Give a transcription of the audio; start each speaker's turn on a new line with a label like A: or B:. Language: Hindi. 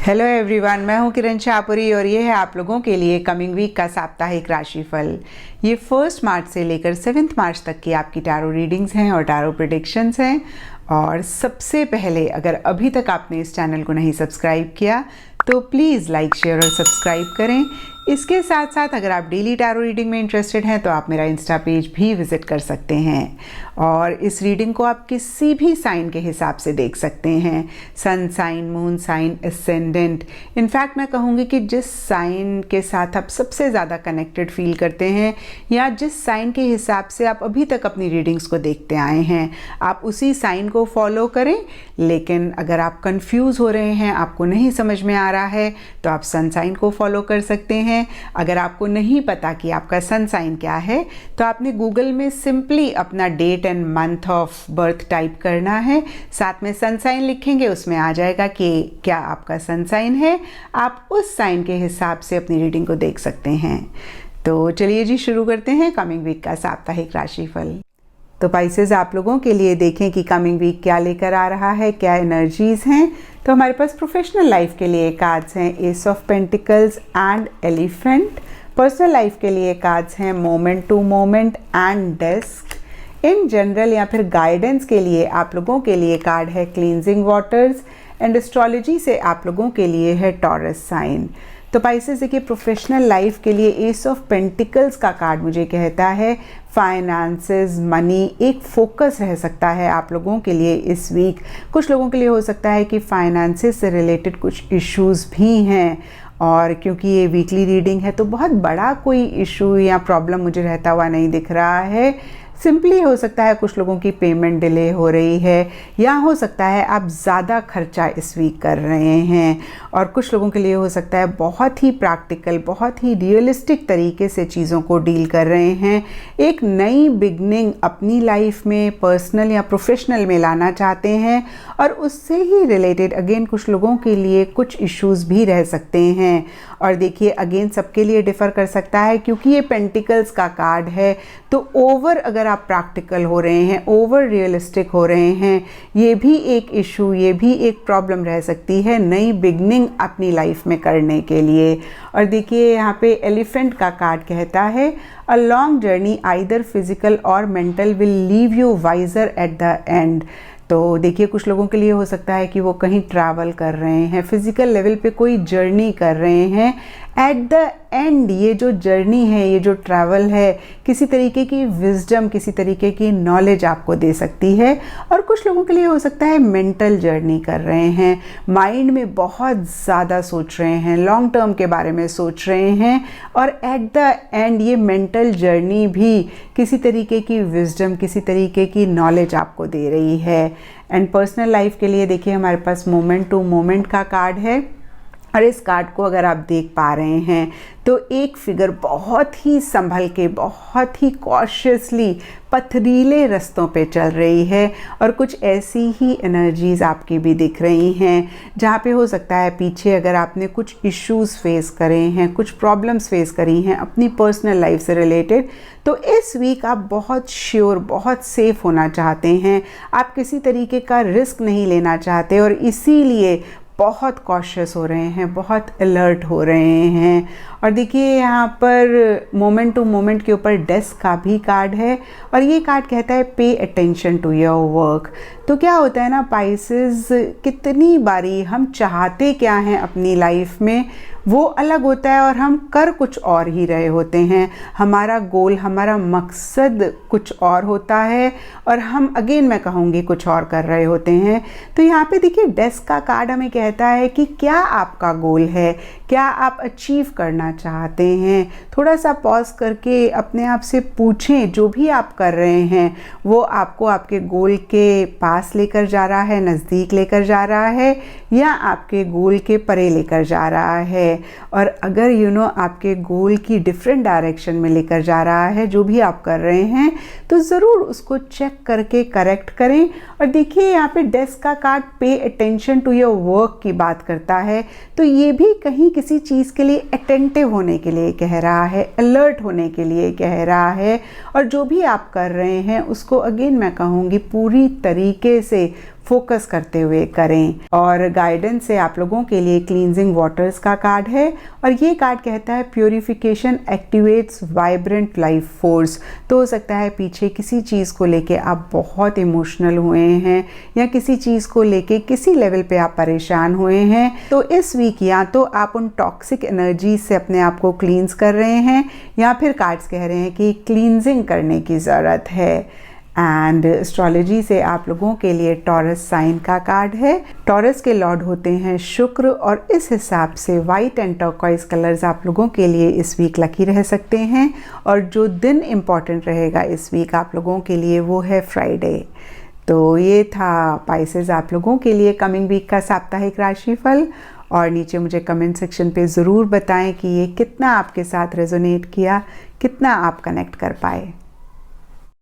A: हेलो एवरीवन, मैं हूं किरण शाहपुरी और ये है आप लोगों के लिए कमिंग वीक का साप्ताहिक राशिफल। ये 1 मार्च से लेकर 7 मार्च तक की आपकी टैरो रीडिंग्स हैं और टैरो प्रेडिक्शंस हैं। और सबसे पहले, अगर अभी तक आपने इस चैनल को नहीं सब्सक्राइब किया तो प्लीज़ लाइक, शेयर और सब्सक्राइब करें। इसके साथ साथ अगर आप डेली टैरो रीडिंग में इंटरेस्टेड हैं तो आप मेरा इंस्टा पेज भी विज़िट कर सकते हैं और इस रीडिंग को आप किसी भी साइन के हिसाब से देख सकते हैं। Sun sign, moon sign, ascendant. In fact मैं कहूँगी कि जिस साइन के साथ आप सबसे ज़्यादा कनेक्टेड फील करते हैं या जिस साइन के हिसाब से आप अभी तक अपनी रीडिंग्स को देखते आए हैं, आप उसी साइन को फॉलो करें। लेकिन अगर आप कंफ्यूज हो रहे हैं, आपको नहीं समझ में आ रहा है, तो आप सन साइन को फॉलो कर सकते हैं। अगर आपको नहीं पता कि आपका सन साइन क्या है तो आपने गूगल में सिंपली अपना date and month of birth type करना है, साथ में सन साइन लिखेंगे, उसमें आ जाएगा कि क्या आपका सन साइन है। आप उस साइन के हिसाब से अपनी रीडिंग को देख सकते हैं। तो चलिए जी, शुरू करते हैं कमिंग वीक का साप्ताहिक राशिफल। तो पाइसेस, आप लोगों के लिए देखें कि कमिंग वीक क्या लेकर आ रहा है, क्या एनर्जीज हैं। तो हमारे पास प्रोफेशनल लाइफ के लिए कार्ड्स हैं ace of pentacles and elephant. Personal life के लिए कार्ड्स हैं moment to moment and desk. In general या फिर गाइडेंस के लिए आप लोगों के लिए कार्ड है क्लींजिंग वाटर्स। एंड एस्ट्रोलॉजी से आप लोगों के लिए है टॉरस साइन। तो पाइसेस देखिए, प्रोफेशनल लाइफ के लिए एस ऑफ पेंटिकल्स का कार्ड मुझे कहता है फाइनेंसेस, मनी एक फोकस रह सकता है आप लोगों के लिए इस वीक। कुछ लोगों के लिए हो सकता है कि फाइनेंसेस से रिलेटेड कुछ इश्यूज भी हैं, और क्योंकि ये वीकली रीडिंग है तो बहुत बड़ा कोई इशू या प्रॉब्लम मुझे रहता हुआ नहीं दिख रहा है। सिंपली हो सकता है कुछ लोगों की पेमेंट डिले हो रही है, या हो सकता है आप ज़्यादा खर्चा इस वीक कर रहे हैं। और कुछ लोगों के लिए हो सकता है बहुत ही प्रैक्टिकल, बहुत ही रियलिस्टिक तरीके से चीज़ों को डील कर रहे हैं। एक नई बिगनिंग अपनी लाइफ में पर्सनल या प्रोफेशनल में लाना चाहते हैं, और उससे ही रिलेटेड अगेन कुछ लोगों के लिए कुछ इश्यूज भी रह सकते हैं। और देखिए, अगेन सबके लिए डिफ़र कर सकता है क्योंकि ये पेंटिकल्स का कार्ड है। तो ओवर अगर आप प्रैक्टिकल हो रहे हैं, ओवर रियलिस्टिक हो रहे हैं, ये भी एक इशू, ये भी एक प्रॉब्लम रह सकती है नई बिगनिंग अपनी लाइफ में करने के लिए। और देखिए, यहाँ पे एलिफेंट का कार्ड कहता है a long journey either physical और mental will leave you wiser at the end. तो देखिए, कुछ लोगों के लिए हो सकता है कि वो कहीं ट्रैवल कर रहे हैं, फिजिकल लेवल पे कोई जर्नी कर रहे हैं। एट द एंड ये जो जर्नी है, ये जो ट्रैवल है, किसी तरीके की विजडम, किसी तरीके की नॉलेज आपको दे सकती है। और कुछ लोगों के लिए हो सकता है मेंटल जर्नी कर रहे हैं, माइंड में बहुत ज़्यादा सोच रहे हैं, लॉन्ग टर्म के बारे में सोच रहे हैं। और एट द एंड ये मेंटल जर्नी भी किसी तरीके की विजडम, किसी तरीके की नॉलेज आपको दे रही है। एंड पर्सनल लाइफ के लिए देखिए, हमारे पास मोमेंट टू मोमेंट का कार्ड है, और इस कार्ड को अगर आप देख पा रहे हैं तो एक फिगर बहुत ही संभल के, बहुत ही कॉशियसली पथरीले रास्तों पे चल रही है। और कुछ ऐसी ही एनर्जीज आपकी भी दिख रही हैं जहाँ पे हो सकता है पीछे अगर आपने कुछ इश्यूज फेस करे हैं, कुछ प्रॉब्लम्स फेस करी हैं अपनी पर्सनल लाइफ से रिलेटेड, तो इस वीक आप बहुत श्योर, बहुत सेफ होना चाहते हैं। आप किसी तरीके का रिस्क नहीं लेना चाहते और इसीलिए बहुत कॉशियस हो रहे हैं, बहुत अलर्ट हो रहे हैं। और देखिए, यहाँ पर मोमेंट टू मोमेंट के ऊपर डेस्क का भी कार्ड है, और ये कार्ड कहता है pay attention to your work. तो क्या होता है ना पाइसेस, कितनी बारी हम चाहते क्या हैं अपनी लाइफ में वो अलग होता है और हम कर कुछ और ही रहे होते हैं। हमारा गोल, हमारा मकसद कुछ और होता है और हम अगेन मैं कहूँगी कुछ और कर रहे होते हैं। तो यहाँ पे देखिए, डेस्क का कार्ड हमें कहता है कि क्या आपका गोल है, क्या आप अचीव करना चाहते हैं। थोड़ा सा पॉज करके अपने आप से पूछें, जो भी आप कर रहे हैं वो आपको आपके गोल के पास लेकर जा रहा है, नज़दीक लेकर जा रहा है, या आपके गोल के परे लेकर जा रहा है। और अगर आपके गोल की डिफरेंट डायरेक्शन में लेकर जा रहा है जो भी आप कर रहे हैं, तो ज़रूर उसको चेक करके करेक्ट करें। और देखिए, यहाँ पे डेस्क का card pay attention to your work की बात करता है, तो ये भी कहीं किसी चीज़ के लिए अटेंटिव होने के लिए कह रहा है, अलर्ट होने के लिए कह रहा है। और जो भी आप कर रहे हैं उसको अगेन मैं कहूँगी पूरी तरीके से फोकस करते हुए करें। और गाइडेंस से आप लोगों के लिए क्लींजिंग वाटर्स का कार्ड है और ये कार्ड कहता है purification activates vibrant life force. तो हो सकता है पीछे किसी चीज़ को लेके आप बहुत इमोशनल हुए हैं या किसी चीज़ को लेके किसी लेवल पे आप परेशान हुए हैं, तो इस वीक या तो आप उन टॉक्सिक एनर्जी से अपने आप को क्लींस कर रहे हैं या फिर कार्ड्स कह रहे हैं कि क्लींजिंग करने की ज़रूरत है। एंड एस्ट्रोलॉजी से आप लोगों के लिए टॉरस साइन का कार्ड है। टॉरस के लॉर्ड होते हैं शुक्र और इस हिसाब से वाइट एंड टर्कोइज कलर्स आप लोगों के लिए इस वीक लकी रह सकते हैं। और जो दिन इम्पॉर्टेंट रहेगा इस वीक आप लोगों के लिए वो है फ्राइडे। तो ये था पाइसेस आप लोगों के लिए कमिंग वीक का साप्ताहिक राशिफल। और नीचे मुझे कमेंट सेक्शन पे ज़रूर बताएं कि ये कितना आपके साथ रेजोनेट किया, कितना आप कनेक्ट कर पाए।